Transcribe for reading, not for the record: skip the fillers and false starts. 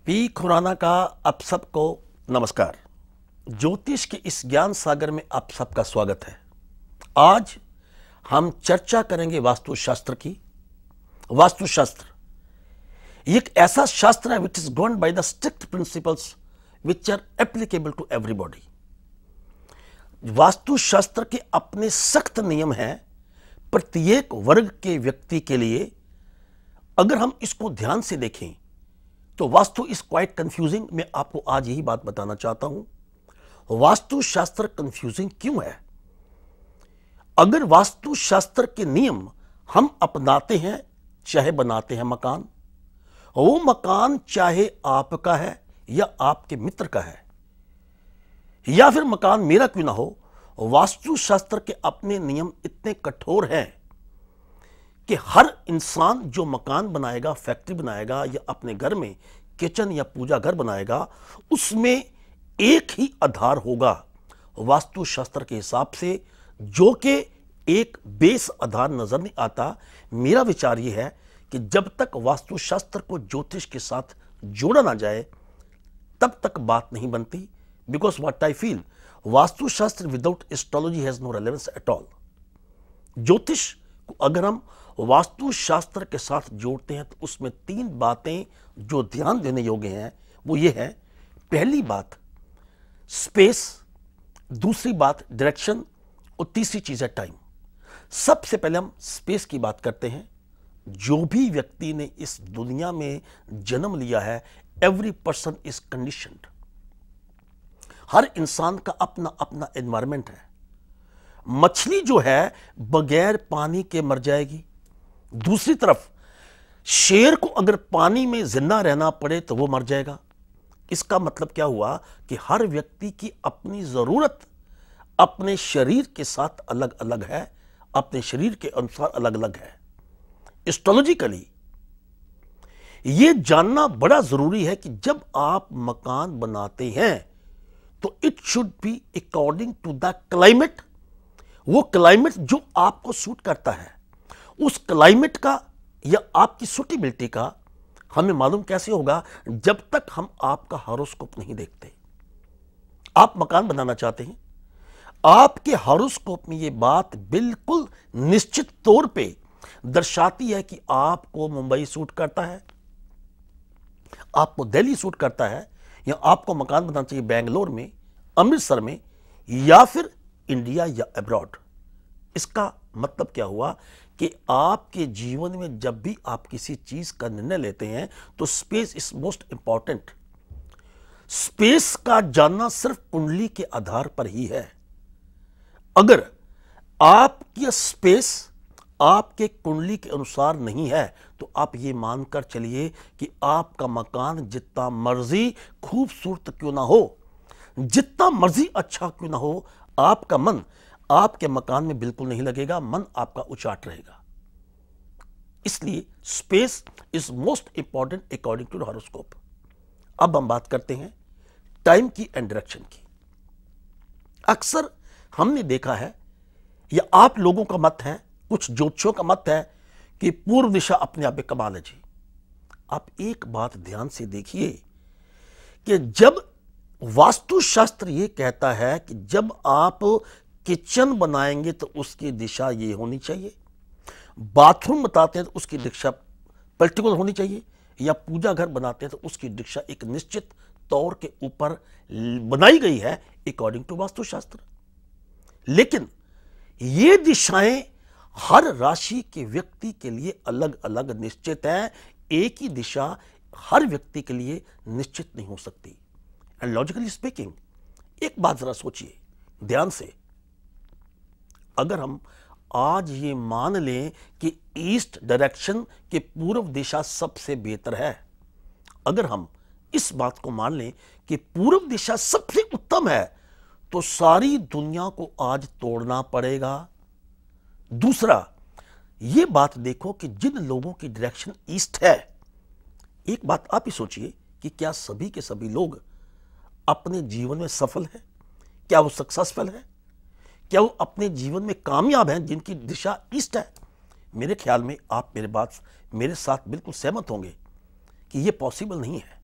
P Khurana का आप सबको नमस्कार। ज्योतिष के इस ज्ञान सागर में आप सबका स्वागत है। आज हम चर्चा करेंगे वास्तुशास्त्र की। वास्तुशास्त्र एक ऐसा शास्त्र है which is governed by the strict principles which are applicable to everybody. वास्तुशास्त्र के अपने सख्त नियम हैं प्रत्येक वर्ग के व्यक्ति के लिए। अगर हम इसको ध्यान से देखें तो वास्तु इज क्वाइट कंफ्यूजिंग। मैं आपको आज यही बात बताना चाहता हूं। वास्तुशास्त्र कंफ्यूजिंग क्यों है? अगर वास्तुशास्त्र के नियम हम अपनाते हैं, चाहे बनाते हैं मकान, वो मकान चाहे आपका है या आपके मित्र का है, या फिर मकान मेरा क्यों ना हो, वास्तुशास्त्र के अपने नियम इतने कठोर हैं कि हर इंसान जो मकान बनाएगा, फैक्ट्री बनाएगा या अपने घर में किचन या पूजा घर बनाएगा, उसमें एक ही आधार होगा वास्तुशास्त्र के हिसाब से, जो कि एक बेस आधार नजर नहीं आता। मेरा विचार यह है कि जब तक वास्तुशास्त्र को ज्योतिष के साथ जोड़ा ना जाए तब तक बात नहीं बनती। Because what I feel, Vastushastra without astrology has no relevance at all. ज्योतिष को अगर हम वास्तुशास्त्र के साथ जोड़ते हैं तो उसमें तीन बातें जो ध्यान देने योग्य हैं वो ये है। पहली बात स्पेस, दूसरी बात डायरेक्शन और तीसरी चीज है टाइम। सबसे पहले हम स्पेस की बात करते हैं। जो भी व्यक्ति ने इस दुनिया में जन्म लिया है, एवरी पर्सन इज कंडीशन्ड। हर इंसान का अपना अपना एनवायरमेंट है। मछली जो है बगैर पानी के मर जाएगी। दूसरी तरफ शेर को अगर पानी में जिंदा रहना पड़े तो वो मर जाएगा। इसका मतलब क्या हुआ कि हर व्यक्ति की अपनी जरूरत अपने शरीर के साथ अलग अलग है, अपने शरीर के अनुसार अलग अलग है। एस्ट्रोलॉजिकली यह जानना बड़ा जरूरी है कि जब आप मकान बनाते हैं तो it should be according to the climate. वो क्लाइमेट जो आपको सूट करता है, उस क्लाइमेट का या आपकी सूटेबिलिटी का हमें मालूम कैसे होगा जब तक हम आपका हॉरोस्कोप नहीं देखते। आप मकान बनाना चाहते हैं, आपके हॉरोस्कोप में यह बात बिल्कुल निश्चित तौर पे दर्शाती है कि आपको मुंबई सूट करता है, आपको दिल्ली सूट करता है, या आपको मकान बनाना चाहिए बेंगलोर में, अमृतसर में, या फिर इंडिया या अब्रॉड। इसका मतलब क्या हुआ कि आपके जीवन में जब भी आप किसी चीज का निर्णय लेते हैं तो space is most important. Space का जानना सिर्फ कुंडली के आधार पर ही है। अगर आपकी स्पेस आपके कुंडली के अनुसार नहीं है तो आप ये मानकर चलिए कि आपका मकान जितना मर्जी खूबसूरत क्यों ना हो, जितना मर्जी अच्छा क्यों ना हो, आपका मन आपके मकान में बिल्कुल नहीं लगेगा, मन आपका उचाट रहेगा। इसलिए space is most important according to horoscope. अब हम बात करते हैं टाइम की एंड डायरेक्शन की। अक्सर हमने देखा है, या आप लोगों का मत है, कुछ ज्योतिषियों का मत है कि पूर्व दिशा अपने आप में कमाल है जी। आप एक बात ध्यान से देखिए कि जब वास्तुशास्त्र यह कहता है कि जब आप किचन बनाएंगे तो उसकी दिशा ये होनी चाहिए, बाथरूम बताते हैं तो उसकी दिशा पर्टिकुलर होनी चाहिए, या पूजा घर बनाते हैं तो उसकी दिशा एक निश्चित तौर के ऊपर बनाई गई है अकॉर्डिंग टू वास्तुशास्त्र। लेकिन ये दिशाएं हर राशि के व्यक्ति के लिए अलग अलग निश्चित है। एक ही दिशा हर व्यक्ति के लिए निश्चित नहीं हो सकती। एंड लॉजिकली स्पीकिंग, एक बात जरा सोचिए ध्यान से। अगर हम आज ये मान लें कि ईस्ट डायरेक्शन के पूर्व दिशा सबसे बेहतर है, अगर हम इस बात को मान लें कि पूर्व दिशा सबसे उत्तम है, तो सारी दुनिया को आज तोड़ना पड़ेगा। दूसरा, यह बात देखो कि जिन लोगों की डायरेक्शन ईस्ट है, एक बात आप ही सोचिए कि क्या सभी के सभी लोग अपने जीवन में सफल हैं? क्या वो सक्सेसफुल है? क्या वो अपने जीवन में कामयाब हैं जिनकी दिशा ईस्ट है? मेरे ख्याल में आप मेरे साथ बिल्कुल सहमत होंगे कि यह पॉसिबल नहीं है।